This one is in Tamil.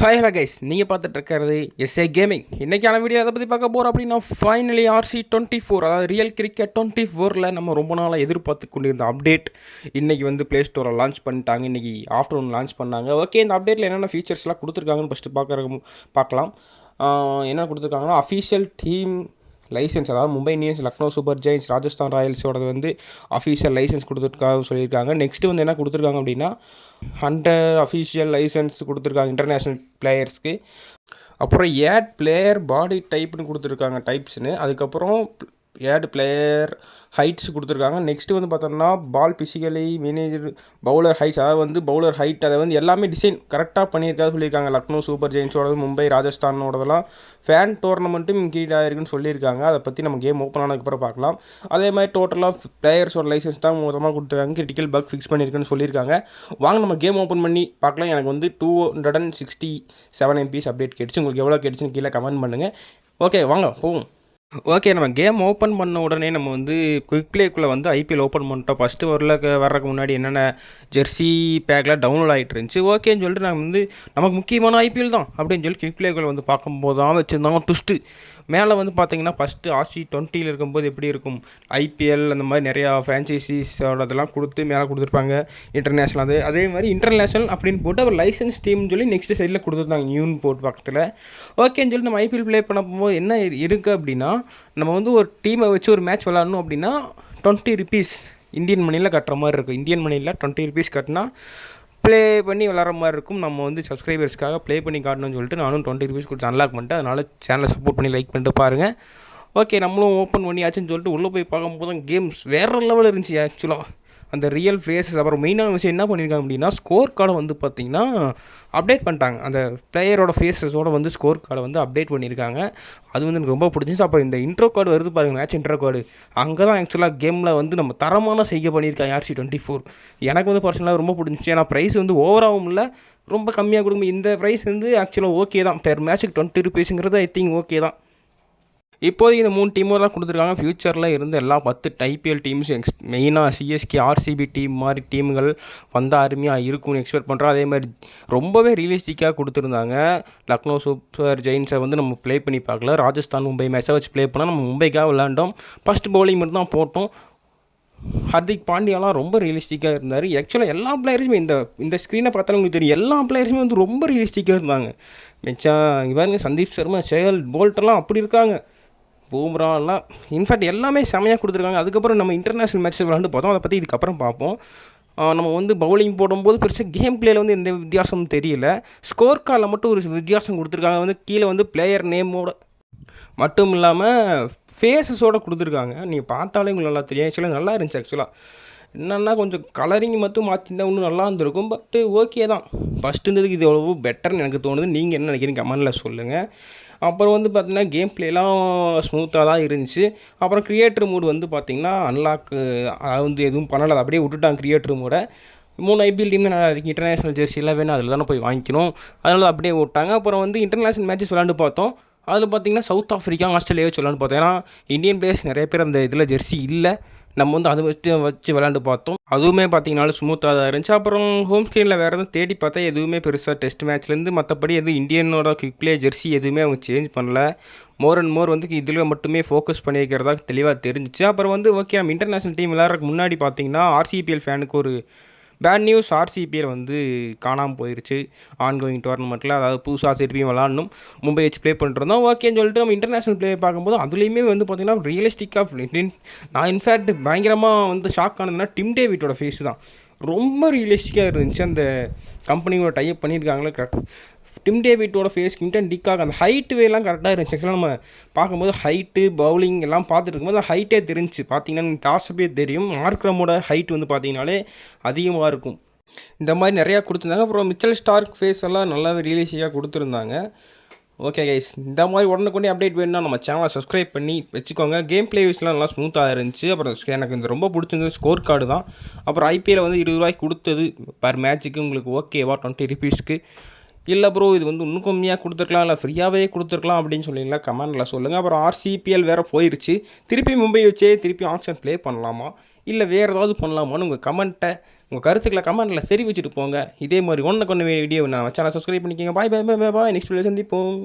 ஹாய் ஹலோ கைஸ், நீங்கள் பார்த்துட்டு இருக்கிறது எஸ்ஏ கேமிங். இன்றைக்கான வீடியோ அதை பற்றி பார்க்க போகிறோம் அப்படின்னா ஃபைனலி RC24, அதாவது ரியல் கிரிக்கெட் 24ல் நம்ம ரொம்ப நாளாக எதிர்பார்த்து கொண்டிருந்த அப்டேட் இன்றைக்கி வந்து ப்ளே ஸ்டோரில் லான்ச் பண்ணிட்டாங்க. இன்றைக்கி ஆஃப்டர்நூன் லான்ச் பண்ணாங்க. ஓகே, இந்த அப்டேட்டில் என்னென்ன ஃபீச்சர்ஸ்லாம் கொடுத்துருக்காங்கன்னு ஃபஸ்ட்டு பார்க்கலாம். என்ன கொடுத்துருக்காங்கன்னா அஃபீஷியல் டீம் லைசன்ஸ், அதாவது Mumbai Indians, Lucknow Super Giants, Rajasthan ராயல்ஸோட வந்து அஃபீஷியல் லைசன்ஸ் கொடுத்துருக்காங்க சொல்லியிருக்காங்க. நெக்ஸ்ட்டு வந்து என்ன கொடுத்துருக்காங்க அப்படின்னா அஃபீஷியல் லைசன்ஸ் கொடுத்துருக்காங்க இன்டர்நேஷ்னல் பிளேயர்ஸ்க்கு. அப்புறம் ஏட் பிளேயர் பாடி டைப்னு கொடுத்துருக்காங்க, டைப்ஸ்னு. அதுக்கப்புறம் ஏட் பிளேயர் ஹைட்ஸ் கொடுத்துருக்காங்க. நெக்ஸ்ட்டு வந்து பார்த்தோம்னா பால் பிசிக்கலி மேனேஜர் பவுலர் ஹைட்ஸ், அதாவது வந்து பவுலர் ஹைட், அதை வந்து எல்லாமே டிசைன் கரெக்டாக பண்ணியிருக்காது சொல்லியிருக்காங்க. லக்னோ சூப்பர் ஜெயின்ஸோடது, மும்பை ராஜஸ்தானோடதெல்லாம் ஃபேன் டோர்னமெண்ட்டும் இன்க்ரீட் ஆகிருக்குன்னு சொல்லியிருக்காங்க. அதை பற்றி நம்ம கேம் ஓப்பன் ஆனதுக்கப்புறம் பார்க்கலாம். அதே மாதிரி டோட்டலாக பிளேயர்ஸோட லைசன்ஸ் தான் மொத்தமாக கொடுத்துருக்காங்க. கிரிட்டிக்கல் பக் ஃபிக்ஸ் பண்ணியிருக்குன்னு சொல்லியிருக்காங்க. வாங்க நம்ம கேம் ஓப்பன் பண்ணி பார்க்கலாம். எனக்கு வந்து 267 MB அப்டேட் கிடச்சி. உங்களுக்கு எவ்வளோ கிடச்சின்னு கீழே கமெண்ட் பண்ணுங்கள். ஓகே, வாங்க போவோம். ஓகே, நம்ம கேம் ஓப்பன் பண்ண உடனே நம்ம வந்து குயிக் ப்ளேக்குள்ளே வந்து IPL ஓப்பன் பண்ணிட்டோம். ஃபஸ்ட்டு வர்றதுக்கு முன்னாடி என்னென்ன ஜெர்சி பேக்கில் டவுன்லோட் ஆகிட்டு இருந்துச்சு. ஓகேன்னு சொல்லிட்டு நாங்கள் வந்து நமக்கு முக்கியமான IPL தான் அப்படின்னு சொல்லி குயிக் ப்ளேக்குள்ளே வந்து பார்க்கும்போது தான் வச்சுருந்தாங்க ட்விஸ்ட்டு. மேலே வந்து பார்த்தீங்கன்னா ஃபஸ்ட்டு RC20 இருக்கும்போது எப்படி இருக்கும், IPL அந்த மாதிரி நிறையா ஃப்ரான்ச்சைசிஸோட இதெல்லாம் கொடுத்து மேலே கொடுத்துருப்பாங்க. இன்டர்நேஷ்னல் அதே மாதிரி இன்டர்நேஷ்னல் அப்படின்னு போட்டு அவர் லைசன்ஸ் டீம்னு சொல்லி நெக்ஸ்ட் சைடில் கொடுத்துருந்தாங்க நியூன்னு போட்டு பக்கத்தில். ஓகேன்னு சொல்லி நம்ம IPL ப்ளே பண்ண போகும்போது என்ன இருக்குது அப்படின்னா, நம்ம வந்து ஒரு டீமை வச்சு ஒரு மேட்ச் விளாடணும் அப்படின்னா 20 rupees இந்தியன் மணியில் கட்டுற மாதிரி இருக்கும். இந்தியன் மணியில் 20 rupees கட்டினா ப்ளே பண்ணி விளாட்ற மாதிரி இருக்கும். நம்ம வந்து சப்ஸ்கிரைபர்ஸ்க்காக ப்ளே பண்ணி காட்டணும்னு சொல்லிட்டு நானும் 20 rupees கொடுத்து அன்லாக் பண்ணிட்டு, அதனால் சேனலை சப்போர்ட் பண்ணி லைக் பண்ணிட்டு பாருங்கள். ஓகே, நம்மளும் ஓப்பன் பண்ணியாச்சுன்னு சொல்லிட்டு உள்ளே போய் பார்க்கும்போது தான் கேம்ஸ் வேறு லெவலில் இருந்துச்சு. ஆக்சுவலாக அந்த ரியல் ஃபேஸஸ், அப்புறம் மெயினான விஷயம் என்ன பண்ணியிருக்காங்க அப்படின்னா, ஸ்கோர் கார்டை வந்து பார்த்திங்கன்னா அப்டேட் பண்ணிட்டாங்க. அந்த பிளேயரோட ஃபேஸஸோடு வந்து ஸ்கோர் கார்டை வந்து அப்டேட் பண்ணியிருக்காங்க. அது வந்து எனக்கு ரொம்ப பிடிச்சிச்சு. அப்புறம் இந்த இன்ட்ரோ கார்டு வருது பாருங்கள், மேட்ச் இன்ட்ரோ கார்டு, அங்கே தான் ஆக்சுவலாக கேமில் வந்து நம்ம தரமான செய்கை பண்ணியிருக்காங்க RC24. எனக்கு வந்து பர்சனலாக ரொம்ப பிடிச்சிச்சு. ஏன்னா ப்ரைஸ் வந்து ஓவராகவும் இல்லை, ரொம்ப கம்மியாக கொடுக்கும். இந்த ப்ரைஸ் வந்து ஆக்சுவலாக ஓகே தான். பெர் மேட்ச்சுக்கு 20 rupeesங்கிறது ஐ திங்க் ஓகே தான். இப்போதைக்கு இந்த 3 டீமும் தான் கொடுத்துருக்காங்க. ஃப்யூச்சரில் இருந்து எல்லா 10 IPL டீம்ஸும் மெயினாக CSK RCB டீம் மாதிரி டீம்கள் வந்தால் அருமையாக இருக்கும்னு எக்ஸ்பெக்ட் பண்ணுறோம். அதே மாதிரி ரொம்பவே ரியலிஸ்டிக்காக கொடுத்துருந்தாங்க. லக்னோ சூப்பர் ஜெயின்ஸை வந்து நம்ம ப்ளே பண்ணி பார்க்கல. ராஜஸ்தான் மும்பை மேட்சை வச்சு ப்ளே பண்ணால் நம்ம மும்பைக்காக விளாண்டோம். ஃபஸ்ட் பவுலிங் மட்டும் தான் போட்டோம். ஹர்திக் பாண்டியாலாம் ரொம்ப ரியலிஸ்டிக்காக இருந்தார். ஆக்சுவலாக எல்லா பிளேயர்ஸுமே இந்த ஸ்க்ரீனை பார்த்தாலும் உங்களுக்கு தெரியும், எல்லா பிளேயர்ஸுமே வந்து ரொம்ப ரியலிஸ்டிக்காக இருந்தாங்க. மிச்சம் இவருங்க சந்தீப் சர்மா, ஷேயல் போல்ட்டெல்லாம் அப்படி இருக்காங்க. பூம்ராலாம் இன்ஃபேக்ட் எல்லாமே செமையாக கொடுத்துருக்காங்க. அதுக்கப்புறம் நம்ம இன்டர்நேஷ்னல் மேட்ச் விளாண்டு பார்த்தோம். அதை பற்றி இதுக்கப்புறம் பார்ப்போம். நம்ம வந்து பவுலிங் போடும்போது பெருசாக கேம் பிளேயில் வந்து எந்த வித்தியாசமும் தெரியல. ஸ்கோர் கார்டில் மட்டும் ஒரு வித்தியாசம் கொடுத்துருக்காங்க. வந்து கீழே வந்து பிளேயர் நேமோட மட்டும் இல்லாமல் ஃபேஸஸோடு கொடுத்துருக்காங்க. நீங்கள் பார்த்தாலே உங்களுக்கு நல்லா தெரியும். ஆக்சுவலாக நல்லா இருந்துச்சு. ஆக்சுவலாக என்னென்னா கொஞ்சம் கலரிங் மட்டும் மாற்றிருந்தால் இன்னும் நல்லா இருந்திருக்கும். பட்டு ஓகே தான். ஃபஸ்ட்டு இருந்ததுக்கு இது எவ்வளவோ பெட்டர்னு எனக்கு தோணுது. நீங்கள் என்ன நினைக்கிறீங்க கமெண்டில் சொல்லுங்கள். அப்புறம் வந்து பார்த்திங்கன்னா கேம் பிளேலாம் ஸ்மூத்தாக தான் இருந்துச்சு. அப்புறம் கிரியேட்டர் மூடு வந்து பார்த்திங்கன்னா அன்லாக்கு வந்து எதுவும் பண்ணலை, அப்படியே விட்டுட்டாங்க கிரியேட்டர் மூடை. 3 IPL டீம் தான் நல்லா இருக்குது. இன்டர்நேஷ்னல் ஜெர்சிலாம் வேணும், அதில் தானே போய் வாங்கிக்கணும், அதனால அப்படியே விட்டாங்க. அப்புறம் வந்து இன்டர்நேஷ்னல் மேட்சஸ் விளாண்டு பார்த்தோம். அதில் பார்த்திங்கன்னா சவுத் ஆஃப்ரிக்கா ஆஸ்திரேலியாவே சொல்லலான்னு பார்த்தோம். ஏன்னா இந்தியன் பிளேயர்ஸ் நிறைய பேர் அந்த இதில் ஜெர்சி இல்லை. நம்ம வந்து அதை வச்சு விளாண்டு பார்த்தோம். அதுவுமே பார்த்திங்கனாலும் ஸ்மூத்தாக தான் இருந்துச்சு. அப்புறம் ஹோம் ஸ்க்ரீனில் வேறு எதுவும் தேடி பார்த்தா எதுவுமே பெருசாக டெஸ்ட் மேட்ச்லேருந்து மற்றபடி எதுவும் இந்தியனோட குவிக் ப்ளே ஜெர்சி எதுவுமே அவங்க சேஞ்ச் பண்ணல. மோர் அண்ட் மோர் வந்து இதில் மட்டுமே ஃபோக்கஸ் பண்ணியிருக்கிறதா தெளிவாக தெரிஞ்சிச்சு. அப்புறம் வந்து ஓகே, நம்ம இன்டர்நேஷ்னல் டீம் விளையாடுறதுக்கு முன்னாடி பார்த்திங்கன்னா RCPL ஃபேனுக்கு ஒரு பேட் நியூஸ். RCPL வந்து காணாமல் போயிடுச்சு ஆன்கோயிங் டோர்னமெண்ட்டில். அதாவது புதுசாக திருப்பியும் விளாடணும், மும்பை வச்சு ப்ளே பண்ணிருந்தோம். ஓகேன்னு சொல்லிட்டு நம்ம இன்டர்நேஷ்னல் ப்ளே பார்க்கும்போது அதுலேயுமே வந்து பார்த்திங்கன்னா ரியலிஸ்டிக்காக நான் இன்ஃபேக்ட் பயங்கரமாக வந்து ஷாக் ஆனதுன்னா டிம் டேவிட்டோட ஃபேஸ் தான் ரொம்ப ரியலிஸ்டிக்காக இருந்துச்சு. அந்த கம்பெனியோட type பண்ணியிருக்காங்களே correct. Dim டேவிட்டோட face, கிங்டன் de Kock அந்த ஹைட்டு வேலாம் கரெக்டாக இருந்துச்சு. ஆக்சுவலாக நம்ம பார்க்கும்போது ஹைட்டு பவுலிங் எல்லாம் பார்த்துட்டு இருக்கும்போது ஹைட்டே தெரிஞ்சிச்சு. பார்த்தீங்கன்னா டாஸப்பே தெரியும். மார்க்ரமோட ஹைட் வந்து பார்த்தீங்கன்னாலே அதிகமாக இருக்கும். இந்த மாதிரி நிறையா கொடுத்துருந்தாங்க. அப்புறம் மிச்சல் ஸ்டார்க் ஃபேஸ் எல்லாம் நல்லாவே ரியலிஸ்டிக்காக கொடுத்துருந்தாங்க. ஓகே கைஸ், இந்த மாதிரி உடனுக்குடனே அப்டேட் வேணும்னா நம்ம சேனலை சப்ஸ்கிரைப் பண்ணி வச்சுக்கோங்க. கேம் பிளே வைஸ்லாம் நல்லா ஸ்மூத்தாக இருந்துச்சு. அப்புறம் எனக்கு இந்த ரொம்ப பிடிச்சிருந்தது ஸ்கோர் கார்டு தான். அப்புறம் IPL வந்து 20 ரூபாய்க்கு கொடுத்தது பர் மேட்ச்சுக்கு உங்களுக்கு ஓகேவா? 20 rupeesக்கு இல்லை ப்ரோ இது வந்து இன்னும் கம்மியாக கொடுத்துருக்கலாம், இல்லை ஃப்ரீயாகவே கொடுத்துருக்கலாம் அப்படின்னு சொல்லிங்களா கமெண்டில் சொல்லுங்கள். அப்புறம் RCPL வேறு போயிடுச்சு. திருப்பி மும்பை வச்சே திருப்பி ஆக்ஷன் ப்ளே பண்ணலாமா, இல்லை வேறு ஏதாவது பண்ணலாமான்னு உங்கள் கமெண்ட்டை உங்கள் கருத்துக்களை கமெண்ட்டில் சரி வச்சுட்டு போங்க. இதே மாதிரி ஒன்று கொண்டு வீடியோ நான் சேனல் சப்ஸ்கிரைப் பண்ணிக்கோங்க. பாய் பாய் பாய் பாய். நெக்ஸ்ட் வீடியோ சந்திப்போம்.